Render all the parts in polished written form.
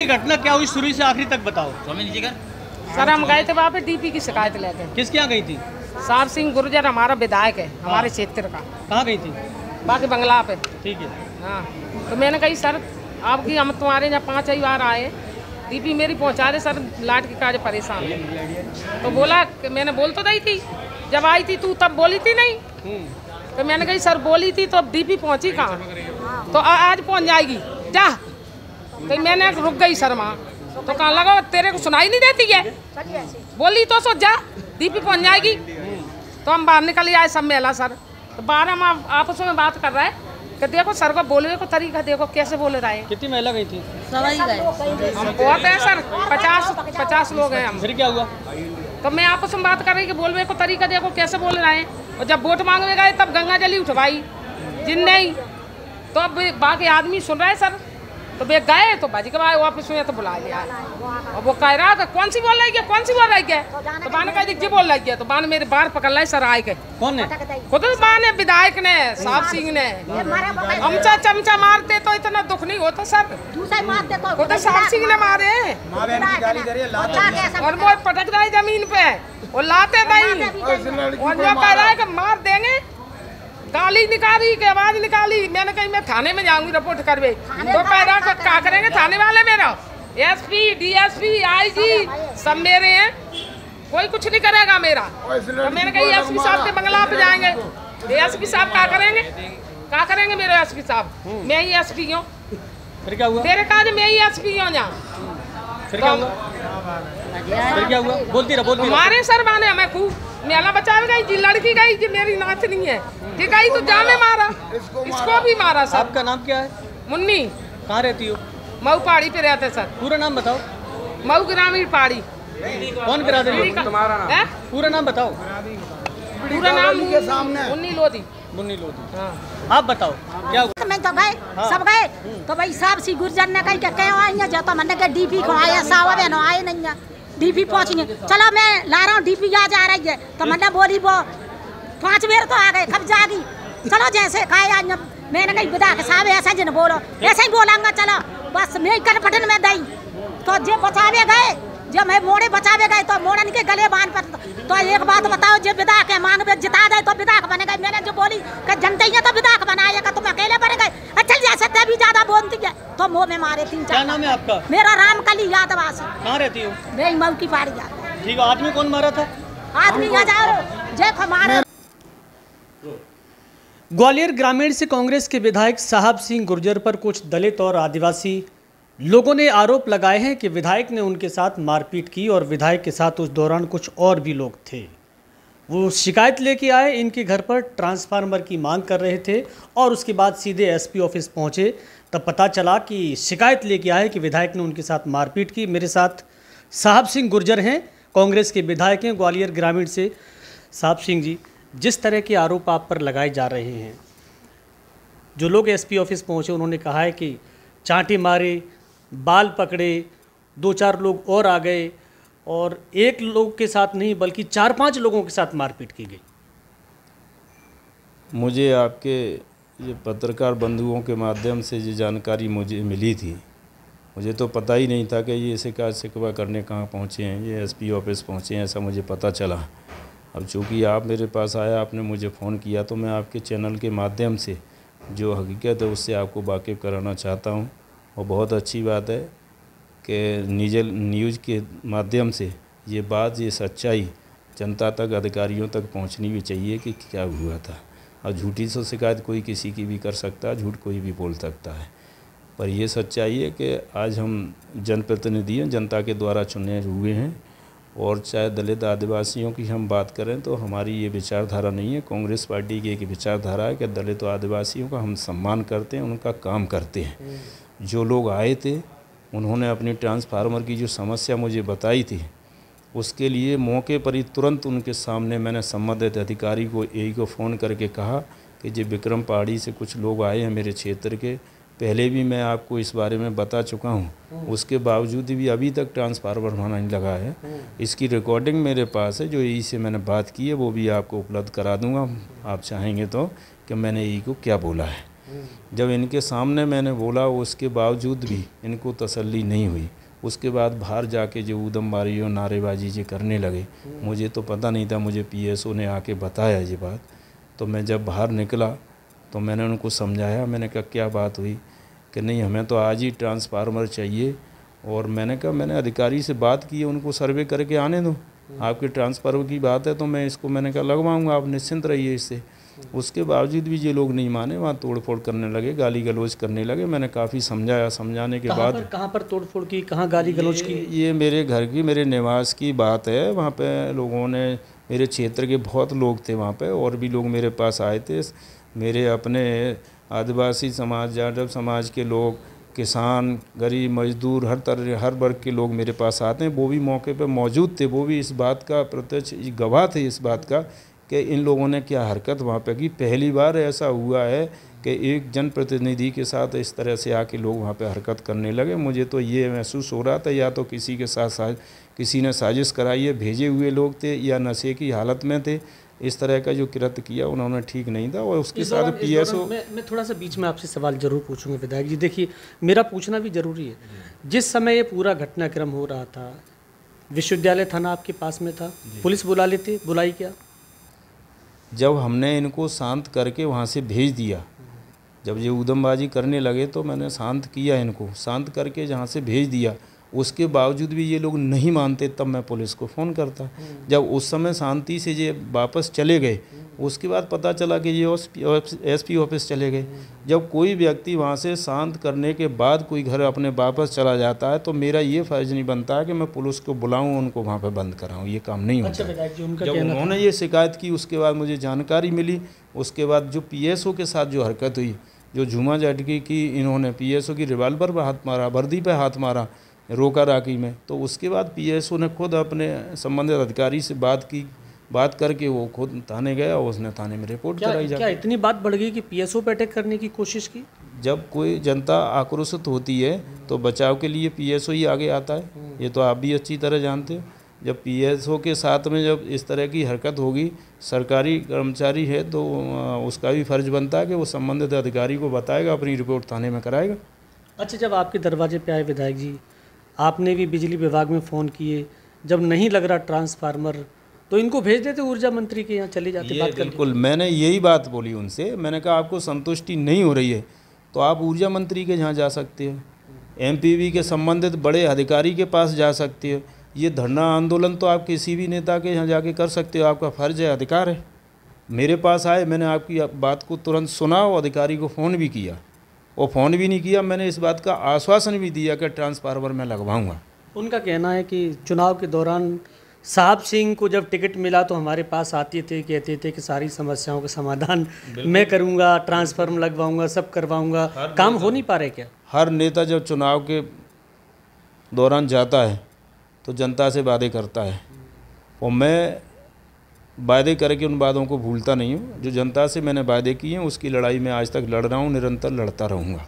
घटना क्या हुई शुरू से आखिरी तक बताओ। सर हम गए थे वहाँ पे डीपी की शिकायत लेके। किसके यहाँ गई थी? साहब सिंह गुर्जर हमारा विधायक है हमारे क्षेत्र का। कहाँ गई थी? बाकी बंगला पे। ठीक है। हाँ तो मैंने कही सर आपकी हम तुम्हारे यहाँ 5 बार आए, डीपी मेरी पहुँचा दे सर, लाइट के काज परेशान है। तो बोला कि मैंने बोल तो दी थी, जब आई थी तू तब बोली थी नहीं। तो मैंने कही सर बोली थी तो अब डीपी पहुँची कहाँ, तो आज पहुँच जाएगी जा। तो मैंने रुक गई सर वहाँ, तो कहाँ लगा तेरे को सुनाई नहीं देती है, बोली तो सो जा डीपी पहुँच जाएगी। तो हम बाहर निकल आए सब मेला सर, तो बाहर हम आपस में बात कर रहे हैं कि देखो सर को बोलने को तरीका देखो कैसे बोल रहा है। कितनी महिला गई थी? हम बहुत है सर, 50 लोग हैं हम। फिर क्या हुआ? तो मैं आपस में बात कर रही कि बोलने को तरीका देखो कैसे बोल रहे हैं। और जब वोट मांगने गए तब गंगा जली उठवाई जिन नहीं, तो अब बाकी आदमी सुन रहे हैं सर। तो वे गए तो बाजी के बाद ऑफिस में तो बुला लिया, और वो कह रहा था कौन सी बोल रही है, कौन सी बोल रही है। तो बान कह दी बोल रही है, तो बान मेरे बार पकड़ लाई सर आए के। कौन ने? खुद बान है विधायक ने, साहब सिंह ने। हमचा चमचा मारते तो इतना दुख नहीं होता सर, खुद साहब सिंह ने मारे और वो पटक रहे जमीन पे और लाते नहीं, और जो कह रहा है कि मार देंगे, गाली निकाली के आवाज निकाली। मैंने कही मैं थाने में जाऊंगी रिपोर्ट करवे। तो कह रहा क्या करेंगे थाने वाले, मेरा एसपी डीएसपी आईजी सब मेरे हैं, कोई कुछ नहीं करेगा मेरा। तो मैंने कही एसपी साहब के बंगला पे जाएंगे। एसपी साहब क्या करेंगे, क्या करेंगे मेरे एसपी साहब, मैं ही एसपी हूँ। फिर क्या हुआ? तेरे काज मैं ही एसपी हूँ यहाँ। फिर क्या हुआ? फिर क्या हुआ? बोलती रहो। हमारे सर माने हमें खूब मेला बचा गई जी, लड़की गई जी मेरी नाच नहीं है, ठीक है तो जाने मारा, इसको भी मारा सर। आपका नाम क्या है? मुन्नी। कहाँ रहती हो? मऊ पहाड़ी पे रहते सर। पूरा नाम बताओ। मऊ ग्रामीण पहाड़ी। कौन बिरादरी? तुम्हारा नाम? पूरा नाम बताओ। पूरा नाम मुन्नी लोधी। मुन्नी लोधी। हाँ आप बताओ क्या हुआ? मैं तो गए सब गए, तो भाई साहब सी गुर्जर ने कही क्या आएंगे, जो तो मैंने कहा डीपी को आया साहब है ना, आए नहीं है डीपी पहुँचेंगे, चलो मैं ला रहा हूँ डीपी आ जा रही है। तो मैंने बोली वो 5 बेर तो आ गए, कब जागी, चलो जैसे खाए। मैंने कही विधायक साहब ऐसा जिन बोलो, ऐसे ही बोलांगा, चलो बस मैं कर पटन में दई। तो जो बचावे गए, जब मैं मोड़े बचावे गए तो मोड़न के गले बांध पर। तो एक बात बताओ, जो विधायक है मांग में जिता दे तो विधायक बने गए। मैंने जो बोली कि जनता ही तो विधायक बनाएगा, तुम अकेले बन गए, चल जैसे भी ज्यादा बोलती है तो मुँह में मारे 3-4। क्या नाम है आपका? मेरा रामकली यादवासी। कहाँ रहती हो? मैं मऊ की पाड़ी जाता। ठीक है, आदमी कौन मारा था? आदमी हजारों जेठ मारे। ग्वालियर ग्रामीण से कांग्रेस के विधायक साहब सिंह गुर्जर पर कुछ दलित और आदिवासी लोगों ने आरोप लगाए हैं कि विधायक ने उनके साथ मारपीट की और विधायक के साथ उस दौरान कुछ और भी लोग थे। वो शिकायत लेके आए, इनके घर पर ट्रांसफार्मर की मांग कर रहे थे और उसके बाद सीधे एसपी ऑफिस पहुंचे। तब पता चला कि शिकायत लेके आए कि विधायक ने उनके साथ मारपीट की। मेरे साथ साहब सिंह गुर्जर हैं, कांग्रेस के विधायक हैं ग्वालियर ग्रामीण से। साहब सिंह जी, जिस तरह के आरोप आप पर लगाए जा रहे हैं, जो लोग एसपी ऑफिस पहुंचे उन्होंने कहा है कि चांटे मारे, बाल पकड़े, 2-4 लोग और आ गए और एक लोग के साथ नहीं बल्कि 4-5 लोगों के साथ मारपीट की गई। मुझे आपके ये पत्रकार बंधुओं के माध्यम से जो जानकारी मुझे मिली थी, मुझे तो पता ही नहीं था कि ये शिकायत शिकवा करने कहाँ पहुँचे हैं, ये एसपी ऑफिस पहुँचे हैं, ऐसा मुझे पता चला। अब चूँकि आप मेरे पास आया, आपने मुझे फ़ोन किया, तो मैं आपके चैनल के माध्यम से जो हकीकत है उससे आपको वाकिफ़ कराना चाहता हूँ। और बहुत अच्छी बात है कि न्यूज़ के माध्यम से ये बात, ये सच्चाई जनता तक, अधिकारियों तक पहुंचनी भी चाहिए कि क्या हुआ था। और झूठी से शिकायत कोई किसी की भी कर सकता है, झूठ कोई भी बोल सकता है, पर ये सच्चाई है कि आज हम जनप्रतिनिधि हैं, जनता के द्वारा चुने हुए हैं। और चाहे दलित आदिवासियों की हम बात करें तो हमारी ये विचारधारा नहीं है, कांग्रेस पार्टी की एक विचारधारा है कि दलित और आदिवासियों का हम सम्मान करते हैं, उनका काम करते हैं। जो लोग आए थे उन्होंने अपनी ट्रांसफार्मर की जो समस्या मुझे बताई थी, उसके लिए मौके पर ही तुरंत उनके सामने मैंने संबंधित अधिकारी को एई को फ़ोन करके कहा कि जो विक्रम पहाड़ी से कुछ लोग आए हैं मेरे क्षेत्र के, पहले भी मैं आपको इस बारे में बता चुका हूँ, उसके बावजूद भी अभी तक ट्रांसफार्मर होना नहीं लगा है। इसकी रिकॉर्डिंग मेरे पास है, जो एई से मैंने बात की है वो भी आपको उपलब्ध करा दूँगा, आप चाहेंगे तो, कि मैंने एई को क्या बोला है। जब इनके सामने मैंने बोला, उसके बावजूद भी इनको तसल्ली नहीं हुई। उसके बाद बाहर जाके जो ऊधमबाजी और नारेबाजी जो करने लगे, मुझे तो पता नहीं था, मुझे पीएसओ ने आके बताया ये बात। तो मैं जब बाहर निकला तो मैंने उनको समझाया, मैंने कहा क्या बात हुई, कि नहीं हमें तो आज ही ट्रांसफार्मर चाहिए। और मैंने कहा मैंने अधिकारी से बात की है, उनको सर्वे करके आने दो, आपके ट्रांसफार्मर की बात है तो मैं इसको मैंने कहा लगवाऊंगा, आप निश्चिंत रहिए इससे। उसके बावजूद भी ये लोग नहीं माने, वहाँ तोड़फोड़ करने लगे, गाली गलौज करने लगे। मैंने काफ़ी समझाया, समझाने के बाद कहाँ पर तोड़फोड़ की, कहाँ गाली गलौज की? ये मेरे घर की, मेरे निवास की बात है। वहाँ पे लोगों ने, मेरे क्षेत्र के बहुत लोग थे वहाँ पे, और भी लोग मेरे पास आए थे। मेरे अपने आदिवासी समाज, यादव समाज के लोग, किसान, गरीब, मजदूर, हर तरह हर वर्ग के लोग मेरे पास आते हैं। वो भी मौके पे मौजूद थे, वो भी इस बात का प्रत्यक्ष गवाह थे इस बात का कि इन लोगों ने क्या हरकत वहाँ पे की। पहली बार ऐसा हुआ है कि एक जनप्रतिनिधि के साथ इस तरह से आके लोग वहाँ पे हरकत करने लगे। मुझे तो ये महसूस हो रहा था या तो किसी के साथ किसी ने साजिश कराई है, भेजे हुए लोग थे, या नशे की हालत में थे। इस तरह का जो कृत्य किया उन्होंने ठीक नहीं था। और उसके साथ पीएसओ, मैं थोड़ा सा बीच में आपसे सवाल जरूर पूछूंगा विधायक जी। देखिए, मेरा पूछना भी जरूरी है। जिस समय ये पूरा घटनाक्रम हो रहा था, विश्वविद्यालय थाना आपके पास में था, पुलिस बुलाई क्या? जब हमने इनको शांत करके वहाँ से भेज दिया, जब ये ऊधमबाजी करने लगे तो मैंने शांत किया, इनको शांत करके जहाँ से भेज दिया। उसके बावजूद भी ये लोग नहीं मानते, तब मैं पुलिस को फ़ोन करता। जब उस समय शांति से ये वापस चले गए, उसके बाद पता चला कि ये एसपी ऑफिस चले गए। जब कोई व्यक्ति वहाँ से शांत करने के बाद कोई घर अपने वापस चला जाता है तो मेरा ये फ़र्ज़ नहीं बनता है कि मैं पुलिस को बुलाऊँ, उनको वहाँ पर बंद कराऊँ। ये काम नहीं होता। जब उन्होंने ये शिकायत की, उसके बाद मुझे जानकारी मिली। उसके बाद जो पीएसओ के साथ जो हरकत हुई, जो झूमा झटकी की, इन्होंने पीएसओ की रिवाल्वर पर हाथ मारा, वर्दी पर हाथ मारा, रोका राकी में, तो उसके बाद पीएसओ ने खुद अपने संबंधित अधिकारी से बात करके वो खुद थाने गया और उसने थाने में रिपोर्ट कराई। क्या इतनी बात बढ़ गई कि पीएसओ पे अटैक करने की कोशिश की? जब कोई जनता आक्रोशित होती है तो बचाव के लिए पीएसओ ही आगे आता है, ये तो आप भी अच्छी तरह जानते हो। जब पीएसओ के साथ में जब इस तरह की हरकत होगी, सरकारी कर्मचारी है तो उसका भी फर्ज बनता है कि वो संबंधित अधिकारी को बताएगा, अपनी रिपोर्ट थाने में कराएगा। अच्छा, जब आपके दरवाजे पे आए विधायक जी, आपने भी बिजली विभाग में फ़ोन किए, जब नहीं लग रहा ट्रांसफार्मर तो इनको भेज देते ऊर्जा मंत्री के यहाँ चले जाते बात करके? बिल्कुल, मैंने यही बात बोली उनसे। मैंने कहा आपको संतुष्टि नहीं हो रही है तो आप ऊर्जा मंत्री के यहाँ जा सकते हो, एमपीवी के संबंधित बड़े अधिकारी के पास जा सकते हो। ये धरना आंदोलन तो आप किसी भी नेता के यहाँ जाके कर सकते हो, आपका फ़र्ज है, अधिकार है। मेरे पास आए, मैंने आपकी बात को तुरंत सुना और अधिकारी को फ़ोन भी किया, और फ़ोन भी नहीं किया, मैंने इस बात का आश्वासन भी दिया कि ट्रांसफार्मर मैं लगवाऊंगा। उनका कहना है कि चुनाव के दौरान साहब सिंह को जब टिकट मिला तो हमारे पास आते थे, कहते थे कि सारी समस्याओं का समाधान मैं करूंगा, ट्रांसफार्मर लगवाऊंगा, सब करवाऊंगा। काम हो नहीं पा रहे क्या? हर नेता जब चुनाव के दौरान जाता है तो जनता से वादे करता है, और मैं वादे करके उन वादों को भूलता नहीं हूँ। जो जनता से मैंने वादे किए हैं उसकी लड़ाई मैं आज तक लड़ रहा हूँ, निरंतर लड़ता रहूँगा।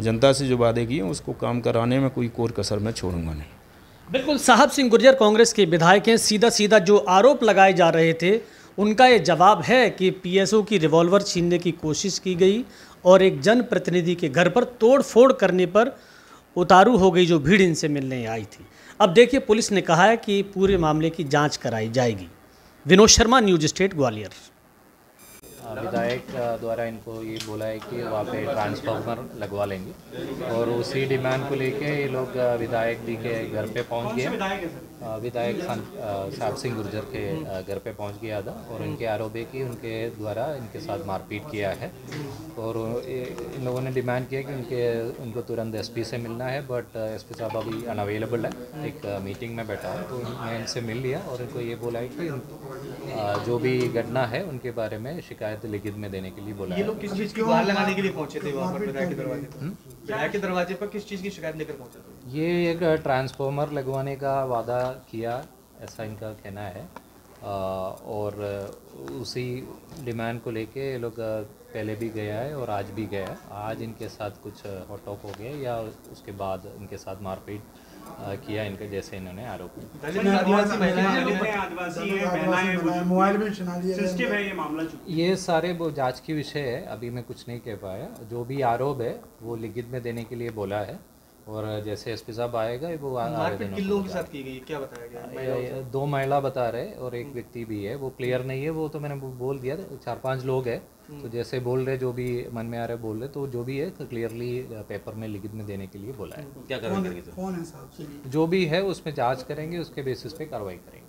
जनता से जो वादे किए हैं उसको काम कराने में कोई कोर कसर मैं छोड़ूंगा नहीं। बिल्कुल, साहब सिंह गुर्जर कांग्रेस के विधायक हैं। सीधा जो आरोप लगाए जा रहे थे उनका ये जवाब है कि पीएसओ की रिवॉल्वर छीनने की कोशिश की गई और एक जनप्रतिनिधि के घर पर तोड़फोड़ करने पर उतारू हो गई जो भीड़ इनसे मिलने आई थी। अब देखिए, पुलिस ने कहा है कि पूरे मामले की जांच कराई जाएगी। Vinod Sharma, news state, Gwalior. विधायक द्वारा इनको ये बोला है कि वहाँ पे ट्रांसफार्मर लगवा लेंगे, और उसी डिमांड को लेके ये लोग विधायक जी के घर पे पहुँच गए। विधायक साहब सिंह गुर्जर के घर पे पहुँच गया था, और इनके आरोप है कि उनके द्वारा इनके साथ मारपीट किया है। और इन लोगों ने डिमांड किया कि उनको तुरंत एसपी से मिलना है, बट एसपी साहब अभी अनअवेलेबल है, एक मीटिंग में बैठा हूँ। तो मैं इनसे मिल लिया और इनको ये बोला है कि जो भी घटना है उनके बारे में शिकायत लिखित में देने के लिए बोला। ये लोग किस चीज़ की गुहार लगाने के लिए पहुंचे थे वहाँ पर विधायक के दरवाजे पर? विधायक के दरवाजे पर किस चीज़ की शिकायत लेकर पहुंचे थे? ये एक ट्रांसफार्मर लगवाने का वादा किया, ऐसा इनका कहना है। और उसी डिमांड को लेके ये लोग पहले भी गया है और आज भी गया है। आज इनके साथ कुछ हॉट टॉक हो गया या उसके बाद इनके साथ मारपीट किया इनके, जैसे इन्होंने आरोप दलित आदिवासी महिलाएं आदिवासी है, महिलाएं, मोबाइल भी छीना लिया, सेंसिटिव है ये मामला। ये सारे वो जांच की विषय है, अभी मैं कुछ नहीं कह पाया। जो भी आरोप है वो लिखित में देने के लिए बोला है और जैसे एसपी साहब आएगा वो मारपीट किन लोगों के साथ की गई, क्या बताया गया? 2 महिला बता रहे और एक व्यक्ति भी है, वो क्लियर नहीं है, वो तो मैंने बोल दिया। 4-5 लोग हैं, तो जैसे बोल रहे, जो भी मन में आ रहा है बोल रहे, तो जो भी है क्लियरली पेपर में लिखित में देने के लिए बोला है। क्या करेंगे? कौन है साहब? जो भी है उसमें जांच करेंगे, उसके बेसिस पे कार्रवाई करेंगे।